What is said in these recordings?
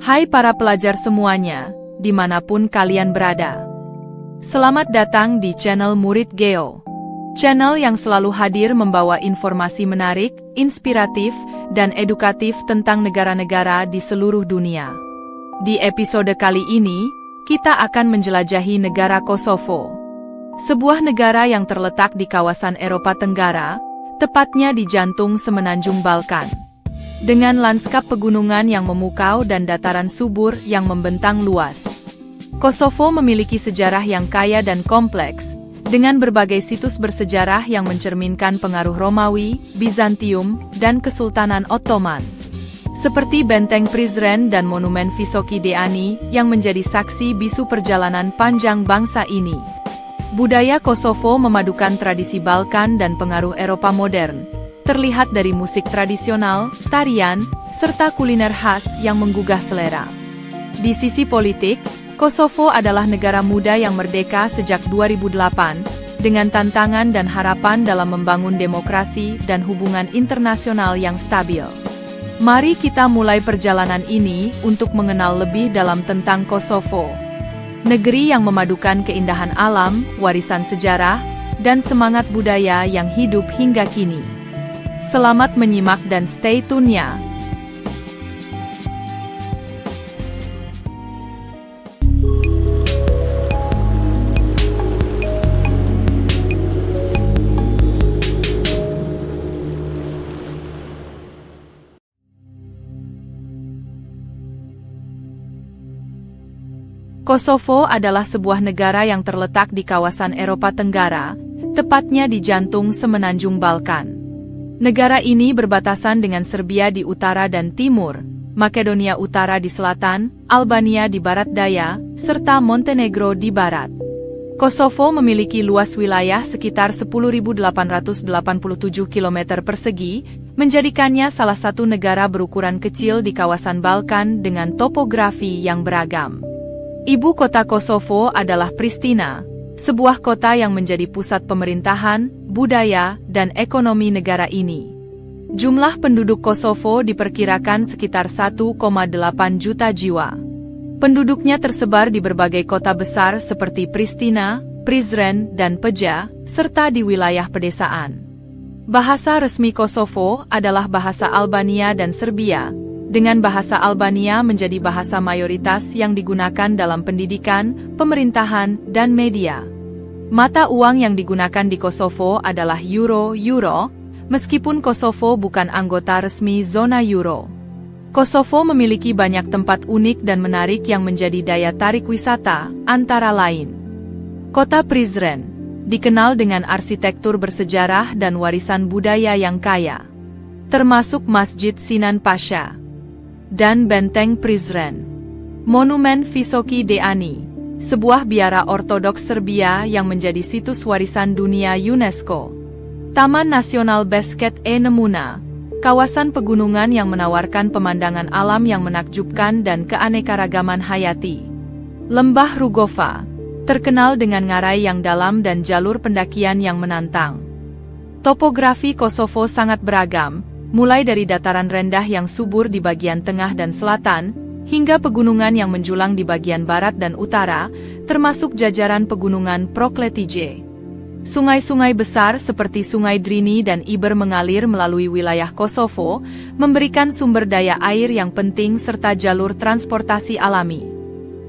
Hai para pelajar semuanya, dimanapun kalian berada. Selamat datang di channel Murid Geo. Channel yang selalu hadir membawa informasi menarik, inspiratif, dan edukatif tentang negara-negara di seluruh dunia. Di episode kali ini, kita akan menjelajahi negara Kosovo. Sebuah negara yang terletak di kawasan Eropa Tenggara, tepatnya di jantung semenanjung Balkan. Dengan lanskap pegunungan yang memukau dan dataran subur yang membentang luas. Kosovo memiliki sejarah yang kaya dan kompleks, dengan berbagai situs bersejarah yang mencerminkan pengaruh Romawi, Bizantium, dan Kesultanan Ottoman. Seperti Benteng Prizren dan Monumen Visoki Deani yang menjadi saksi bisu perjalanan panjang bangsa ini. Budaya Kosovo memadukan tradisi Balkan dan pengaruh Eropa modern. Terlihat dari musik tradisional, tarian, serta kuliner khas yang menggugah selera. Di sisi politik, Kosovo adalah negara muda yang merdeka sejak 2008, dengan tantangan dan harapan dalam membangun demokrasi dan hubungan internasional yang stabil. Mari kita mulai perjalanan ini untuk mengenal lebih dalam tentang Kosovo. Negeri yang memadukan keindahan alam, warisan sejarah, dan semangat budaya yang hidup hingga kini. Selamat menyimak dan stay tune ya. Kosovo adalah sebuah negara yang terletak di kawasan Eropa Tenggara, tepatnya di jantung semenanjung Balkan. Negara ini berbatasan dengan Serbia di utara dan timur, Makedonia Utara di selatan, Albania di barat daya, serta Montenegro di barat. Kosovo memiliki luas wilayah sekitar 10.887 km persegi, menjadikannya salah satu negara berukuran kecil di kawasan Balkan dengan topografi yang beragam. Ibu kota Kosovo adalah Pristina, sebuah kota yang menjadi pusat pemerintahan, budaya, dan ekonomi negara ini. Jumlah penduduk Kosovo diperkirakan sekitar 1,8 juta jiwa. Penduduknya tersebar di berbagai kota besar seperti Pristina, Prizren, dan Peja, serta di wilayah pedesaan. Bahasa resmi Kosovo adalah bahasa Albania dan Serbia, dengan bahasa Albania menjadi bahasa mayoritas yang digunakan dalam pendidikan, pemerintahan, dan media. Mata uang yang digunakan di Kosovo adalah euro, meskipun Kosovo bukan anggota resmi zona euro. Kosovo memiliki banyak tempat unik dan menarik yang menjadi daya tarik wisata, antara lain. Kota Prizren, dikenal dengan arsitektur bersejarah dan warisan budaya yang kaya, termasuk Masjid Sinan Pasha dan Benteng Prizren. Monumen Visoki Deani, sebuah biara ortodoks Serbia yang menjadi situs warisan dunia UNESCO. Taman Nasional Besket Nemuna, kawasan pegunungan yang menawarkan pemandangan alam yang menakjubkan dan keanekaragaman hayati. Lembah Rugova, terkenal dengan ngarai yang dalam dan jalur pendakian yang menantang. Topografi Kosovo sangat beragam, mulai dari dataran rendah yang subur di bagian tengah dan selatan, hingga pegunungan yang menjulang di bagian barat dan utara, termasuk jajaran pegunungan Prokletije. Sungai-sungai besar seperti Sungai Drini dan Iber mengalir melalui wilayah Kosovo, memberikan sumber daya air yang penting serta jalur transportasi alami.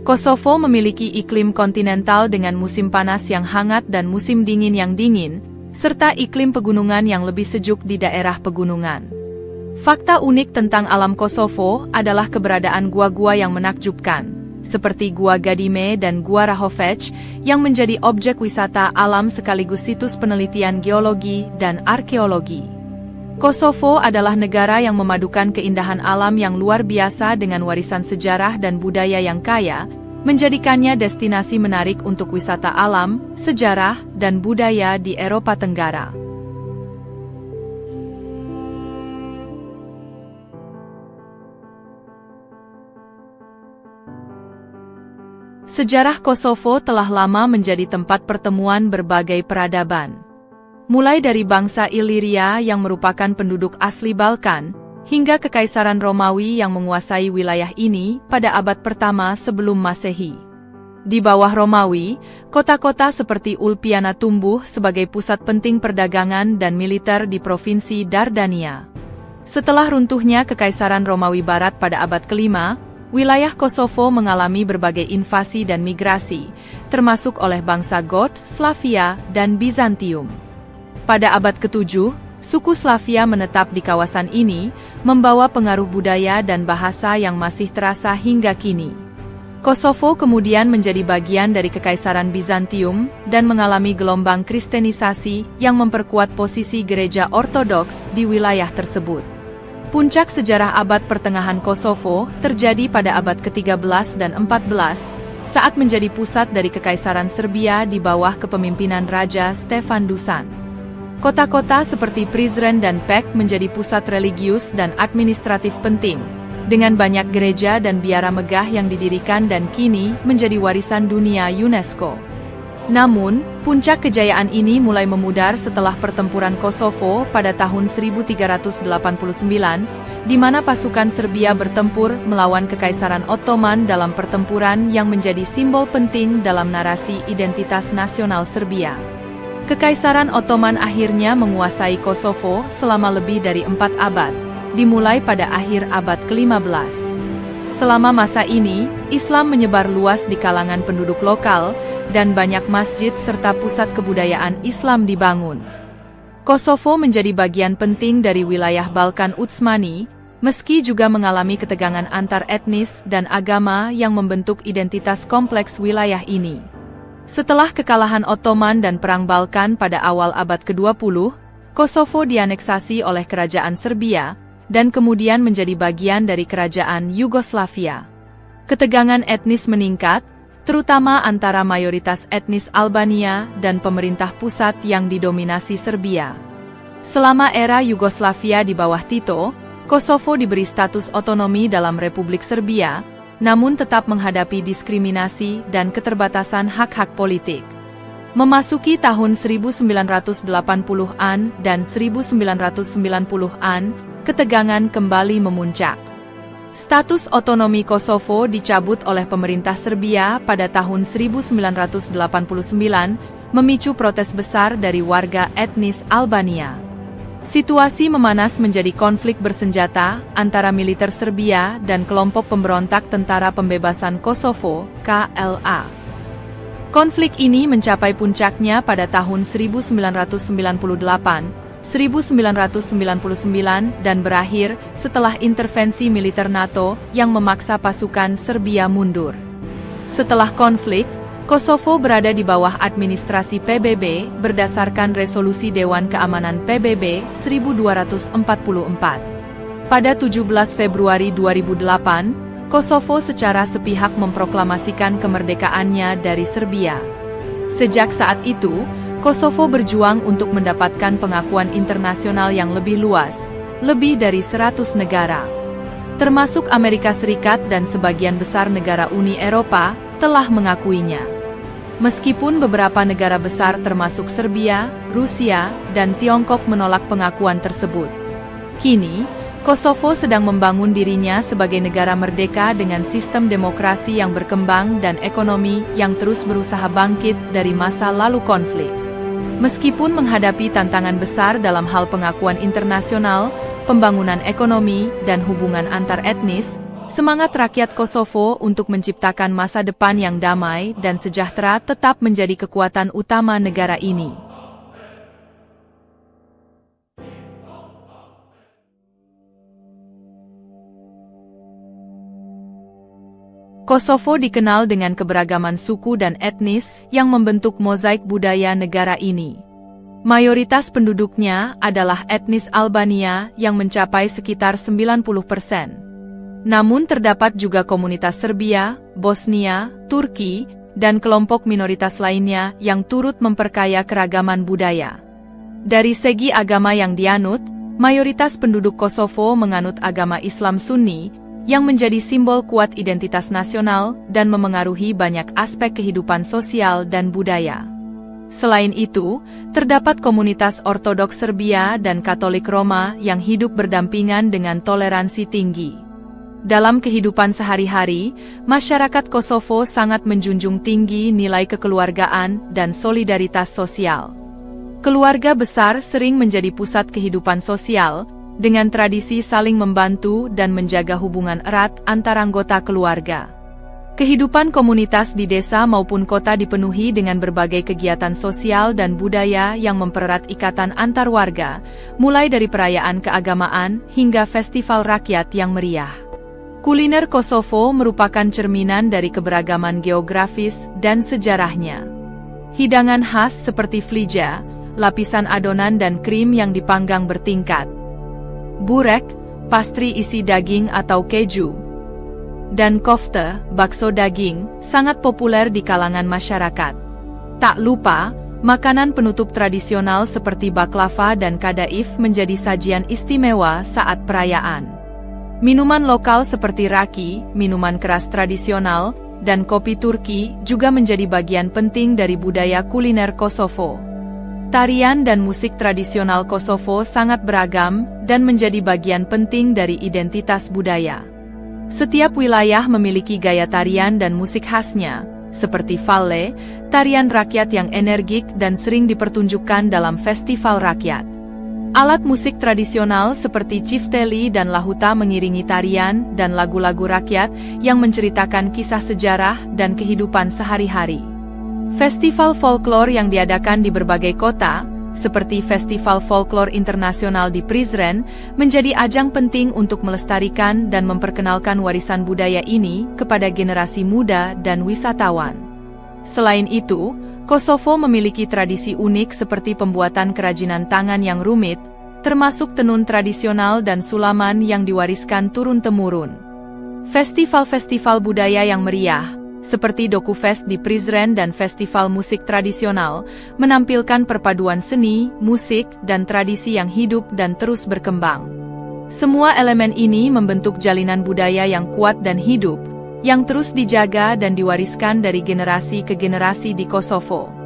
Kosovo memiliki iklim kontinental dengan musim panas yang hangat dan musim dingin yang dingin, serta iklim pegunungan yang lebih sejuk di daerah pegunungan. Fakta unik tentang alam Kosovo adalah keberadaan gua-gua yang menakjubkan, seperti Gua Gadime dan Gua Rahovec, yang menjadi objek wisata alam sekaligus situs penelitian geologi dan arkeologi. Kosovo adalah negara yang memadukan keindahan alam yang luar biasa dengan warisan sejarah dan budaya yang kaya, menjadikannya destinasi menarik untuk wisata alam, sejarah, dan budaya di Eropa Tenggara. Sejarah Kosovo telah lama menjadi tempat pertemuan berbagai peradaban. Mulai dari bangsa Iliria yang merupakan penduduk asli Balkan, hingga Kekaisaran Romawi yang menguasai wilayah ini pada abad pertama sebelum Masehi. Di bawah Romawi, kota-kota seperti Ulpiana tumbuh sebagai pusat penting perdagangan dan militer di provinsi Dardania. Setelah runtuhnya Kekaisaran Romawi Barat pada abad kelima, wilayah Kosovo mengalami berbagai invasi dan migrasi, termasuk oleh bangsa Goth, Slavia, dan Bizantium. Pada abad ke-7, suku Slavia menetap di kawasan ini, membawa pengaruh budaya dan bahasa yang masih terasa hingga kini. Kosovo kemudian menjadi bagian dari Kekaisaran Bizantium dan mengalami gelombang kristenisasi yang memperkuat posisi gereja ortodoks di wilayah tersebut. Puncak sejarah abad pertengahan Kosovo terjadi pada abad ke-13 dan 14, saat menjadi pusat dari Kekaisaran Serbia di bawah kepemimpinan Raja Stefan Dusan. Kota-kota seperti Prizren dan Peć menjadi pusat religius dan administratif penting, dengan banyak gereja dan biara megah yang didirikan dan kini menjadi warisan dunia UNESCO. Namun, puncak kejayaan ini mulai memudar setelah pertempuran Kosovo pada tahun 1389, di mana pasukan Serbia bertempur melawan Kekaisaran Ottoman dalam pertempuran yang menjadi simbol penting dalam narasi identitas nasional Serbia. Kekaisaran Ottoman akhirnya menguasai Kosovo selama lebih dari 4 abad, dimulai pada akhir abad ke-15. Selama masa ini, Islam menyebar luas di kalangan penduduk lokal, dan banyak masjid serta pusat kebudayaan Islam dibangun. Kosovo menjadi bagian penting dari wilayah Balkan Utsmani, meski juga mengalami ketegangan antar etnis dan agama yang membentuk identitas kompleks wilayah ini. Setelah kekalahan Ottoman dan Perang Balkan pada awal abad ke-20, Kosovo dianeksasi oleh Kerajaan Serbia, dan kemudian menjadi bagian dari Kerajaan Yugoslavia. Ketegangan etnis meningkat, terutama antara mayoritas etnis Albania dan pemerintah pusat yang didominasi Serbia. Selama era Yugoslavia di bawah Tito, Kosovo diberi status otonomi dalam Republik Serbia, namun tetap menghadapi diskriminasi dan keterbatasan hak-hak politik. Memasuki tahun 1980-an dan 1990-an, ketegangan kembali memuncak. Status otonomi Kosovo dicabut oleh pemerintah Serbia pada tahun 1989, memicu protes besar dari warga etnis Albania. Situasi memanas menjadi konflik bersenjata antara militer Serbia dan kelompok pemberontak Tentara Pembebasan Kosovo, KLA. Konflik ini mencapai puncaknya pada tahun 1998, 1999 dan berakhir setelah intervensi militer NATO yang memaksa pasukan Serbia mundur. Setelah konflik, Kosovo berada di bawah administrasi PBB berdasarkan resolusi Dewan Keamanan PBB 1244. Pada 17 Februari 2008, Kosovo secara sepihak memproklamasikan kemerdekaannya dari Serbia. Sejak saat itu, Kosovo berjuang untuk mendapatkan pengakuan internasional yang lebih luas, lebih dari 100 negara. Termasuk Amerika Serikat dan sebagian besar negara Uni Eropa, telah mengakuinya. Meskipun beberapa negara besar termasuk Serbia, Rusia, dan Tiongkok menolak pengakuan tersebut. Kini, Kosovo sedang membangun dirinya sebagai negara merdeka dengan sistem demokrasi yang berkembang dan ekonomi yang terus berusaha bangkit dari masa lalu konflik. Meskipun menghadapi tantangan besar dalam hal pengakuan internasional, pembangunan ekonomi, dan hubungan antar etnis, semangat rakyat Kosovo untuk menciptakan masa depan yang damai dan sejahtera tetap menjadi kekuatan utama negara ini. Kosovo dikenal dengan keberagaman suku dan etnis yang membentuk mozaik budaya negara ini. Mayoritas penduduknya adalah etnis Albania yang mencapai sekitar 90%. Namun terdapat juga komunitas Serbia, Bosnia, Turki, dan kelompok minoritas lainnya yang turut memperkaya keragaman budaya. Dari segi agama yang dianut, mayoritas penduduk Kosovo menganut agama Islam Sunni, yang menjadi simbol kuat identitas nasional dan memengaruhi banyak aspek kehidupan sosial dan budaya. Selain itu, terdapat komunitas Ortodoks Serbia dan Katolik Roma yang hidup berdampingan dengan toleransi tinggi. Dalam kehidupan sehari-hari, masyarakat Kosovo sangat menjunjung tinggi nilai kekeluargaan dan solidaritas sosial. Keluarga besar sering menjadi pusat kehidupan sosial, dengan tradisi saling membantu dan menjaga hubungan erat antar anggota keluarga. Kehidupan komunitas di desa maupun kota dipenuhi dengan berbagai kegiatan sosial dan budaya yang mempererat ikatan antar warga, mulai dari perayaan keagamaan hingga festival rakyat yang meriah. Kuliner Kosovo merupakan cerminan dari keberagaman geografis dan sejarahnya. Hidangan khas seperti flija, lapisan adonan dan krim yang dipanggang bertingkat, burek, pastry isi daging atau keju, dan kofte, bakso daging, sangat populer di kalangan masyarakat. Tak lupa, makanan penutup tradisional seperti baklava dan kadaif menjadi sajian istimewa saat perayaan. Minuman lokal seperti raki, minuman keras tradisional, dan kopi Turki juga menjadi bagian penting dari budaya kuliner Kosovo. Tarian dan musik tradisional Kosovo sangat beragam dan menjadi bagian penting dari identitas budaya. Setiap wilayah memiliki gaya tarian dan musik khasnya, seperti valle, tarian rakyat yang energik dan sering dipertunjukkan dalam festival rakyat. Alat musik tradisional seperti cifteli dan lahuta mengiringi tarian dan lagu-lagu rakyat yang menceritakan kisah sejarah dan kehidupan sehari-hari. Festival folklore yang diadakan di berbagai kota, seperti Festival Folklore Internasional di Prizren, menjadi ajang penting untuk melestarikan dan memperkenalkan warisan budaya ini kepada generasi muda dan wisatawan. Selain itu, Kosovo memiliki tradisi unik seperti pembuatan kerajinan tangan yang rumit, termasuk tenun tradisional dan sulaman yang diwariskan turun-temurun. Festival-festival budaya yang meriah, seperti Dokufest di Prizren dan festival musik tradisional, menampilkan perpaduan seni, musik, dan tradisi yang hidup dan terus berkembang. Semua elemen ini membentuk jalinan budaya yang kuat dan hidup, yang terus dijaga dan diwariskan dari generasi ke generasi di Kosovo.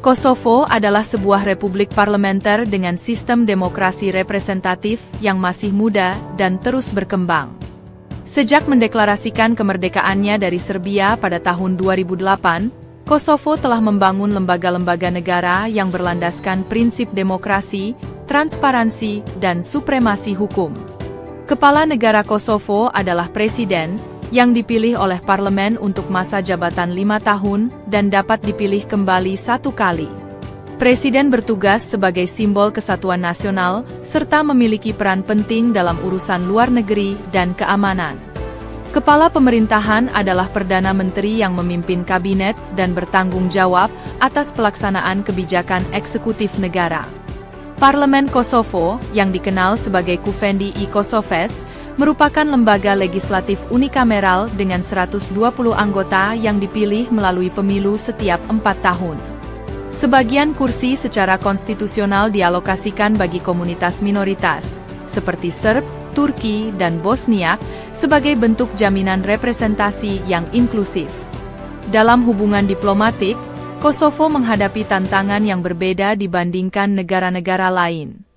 Kosovo adalah sebuah republik parlementer dengan sistem demokrasi representatif yang masih muda dan terus berkembang. Sejak mendeklarasikan kemerdekaannya dari Serbia pada tahun 2008, Kosovo telah membangun lembaga-lembaga negara yang berlandaskan prinsip demokrasi, transparansi, dan supremasi hukum. Kepala negara Kosovo adalah presiden, yang dipilih oleh parlemen untuk masa jabatan 5 tahun dan dapat dipilih kembali 1 kali. Presiden bertugas sebagai simbol kesatuan nasional, serta memiliki peran penting dalam urusan luar negeri dan keamanan. Kepala pemerintahan adalah Perdana Menteri yang memimpin kabinet dan bertanggung jawab atas pelaksanaan kebijakan eksekutif negara. Parlemen Kosovo, yang dikenal sebagai Kufendi i Kosoves, merupakan lembaga legislatif unikameral dengan 120 anggota yang dipilih melalui pemilu setiap 4 tahun. Sebagian kursi secara konstitusional dialokasikan bagi komunitas minoritas, seperti Serb, Turki, dan Bosniak, sebagai bentuk jaminan representasi yang inklusif. Dalam hubungan diplomatik, Kosovo menghadapi tantangan yang berbeda dibandingkan negara-negara lain.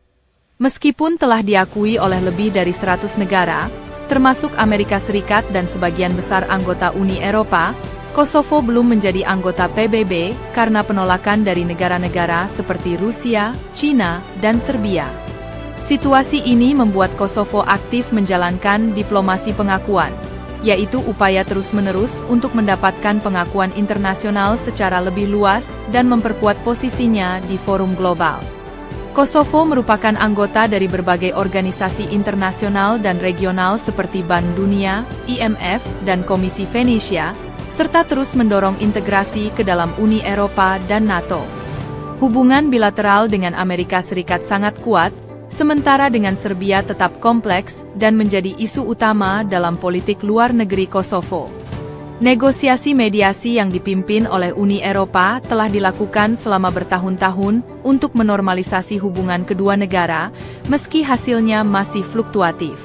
Meskipun telah diakui oleh lebih dari 100 negara, termasuk Amerika Serikat dan sebagian besar anggota Uni Eropa, Kosovo belum menjadi anggota PBB karena penolakan dari negara-negara seperti Rusia, Cina, dan Serbia. Situasi ini membuat Kosovo aktif menjalankan diplomasi pengakuan, yaitu upaya terus-menerus untuk mendapatkan pengakuan internasional secara lebih luas dan memperkuat posisinya di forum global. Kosovo merupakan anggota dari berbagai organisasi internasional dan regional seperti Bank Dunia, IMF, dan Komisi Venesia, serta terus mendorong integrasi ke dalam Uni Eropa dan NATO. Hubungan bilateral dengan Amerika Serikat sangat kuat, sementara dengan Serbia tetap kompleks dan menjadi isu utama dalam politik luar negeri Kosovo. Negosiasi mediasi yang dipimpin oleh Uni Eropa telah dilakukan selama bertahun-tahun untuk menormalisasi hubungan kedua negara, meski hasilnya masih fluktuatif.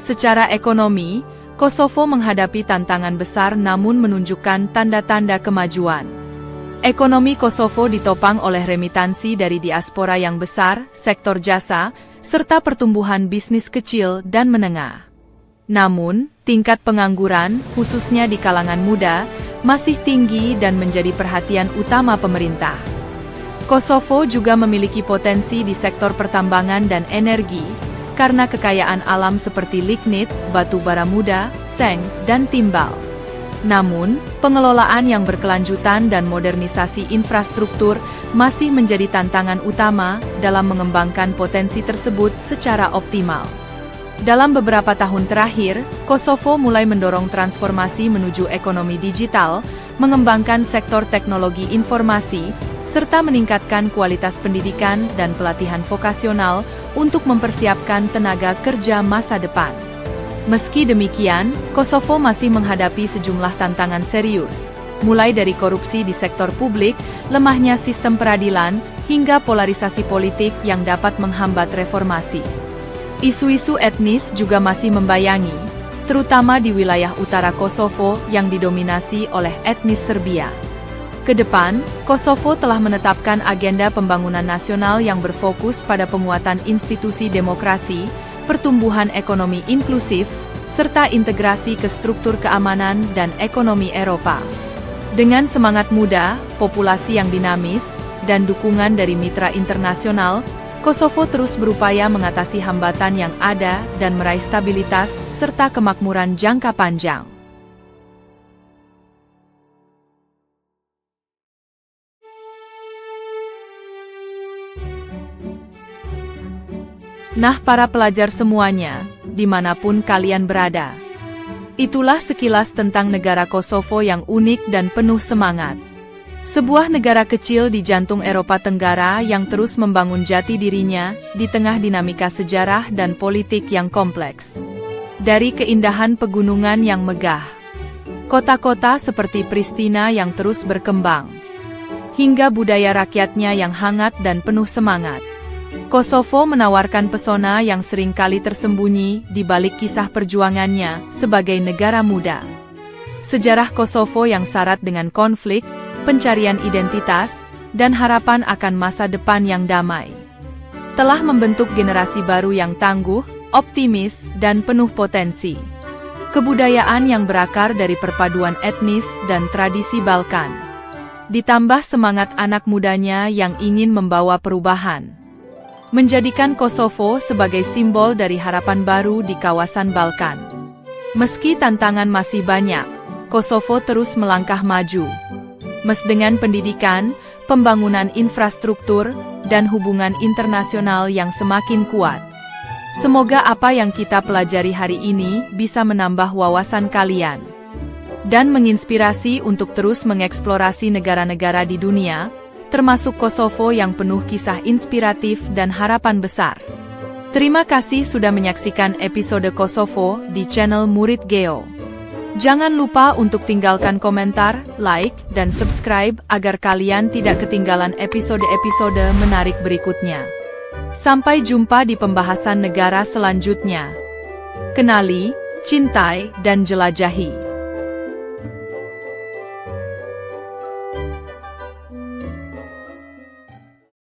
Secara ekonomi, Kosovo menghadapi tantangan besar namun menunjukkan tanda-tanda kemajuan. Ekonomi Kosovo ditopang oleh remitansi dari diaspora yang besar, sektor jasa, serta pertumbuhan bisnis kecil dan menengah. Namun, tingkat pengangguran, khususnya di kalangan muda, masih tinggi dan menjadi perhatian utama pemerintah. Kosovo juga memiliki potensi di sektor pertambangan dan energi, karena kekayaan alam seperti lignit, batu bara muda, seng, dan timbal. Namun, pengelolaan yang berkelanjutan dan modernisasi infrastruktur masih menjadi tantangan utama dalam mengembangkan potensi tersebut secara optimal. Dalam beberapa tahun terakhir, Kosovo mulai mendorong transformasi menuju ekonomi digital, mengembangkan sektor teknologi informasi, serta meningkatkan kualitas pendidikan dan pelatihan vokasional untuk mempersiapkan tenaga kerja masa depan. Meski demikian, Kosovo masih menghadapi sejumlah tantangan serius, mulai dari korupsi di sektor publik, lemahnya sistem peradilan, hingga polarisasi politik yang dapat menghambat reformasi. Isu-isu etnis juga masih membayangi, terutama di wilayah utara Kosovo yang didominasi oleh etnis Serbia. Kedepan, Kosovo telah menetapkan agenda pembangunan nasional yang berfokus pada penguatan institusi demokrasi, pertumbuhan ekonomi inklusif, serta integrasi ke struktur keamanan dan ekonomi Eropa. Dengan semangat muda, populasi yang dinamis, dan dukungan dari mitra internasional, Kosovo terus berupaya mengatasi hambatan yang ada dan meraih stabilitas serta kemakmuran jangka panjang. Nah, para pelajar semuanya, dimanapun kalian berada, itulah sekilas tentang negara Kosovo yang unik dan penuh semangat. Sebuah negara kecil di jantung Eropa Tenggara yang terus membangun jati dirinya di tengah dinamika sejarah dan politik yang kompleks. Dari keindahan pegunungan yang megah, kota-kota seperti Pristina yang terus berkembang, hingga budaya rakyatnya yang hangat dan penuh semangat, Kosovo menawarkan pesona yang seringkali tersembunyi di balik kisah perjuangannya sebagai negara muda. Sejarah Kosovo yang syarat dengan konflik, pencarian identitas, dan harapan akan masa depan yang damai, telah membentuk generasi baru yang tangguh, optimis, dan penuh potensi. Kebudayaan yang berakar dari perpaduan etnis dan tradisi Balkan, ditambah semangat anak mudanya yang ingin membawa perubahan, menjadikan Kosovo sebagai simbol dari harapan baru di kawasan Balkan. Meski tantangan masih banyak, Kosovo terus melangkah maju. Dengan pendidikan, pembangunan infrastruktur, dan hubungan internasional yang semakin kuat. Semoga apa yang kita pelajari hari ini bisa menambah wawasan kalian dan menginspirasi untuk terus mengeksplorasi negara-negara di dunia, termasuk Kosovo yang penuh kisah inspiratif dan harapan besar. Terima kasih sudah menyaksikan episode Kosovo di channel Murid Geo. Jangan lupa untuk tinggalkan komentar, like, dan subscribe agar kalian tidak ketinggalan episode-episode menarik berikutnya. Sampai jumpa di pembahasan negara selanjutnya. Kenali, cintai, dan jelajahi.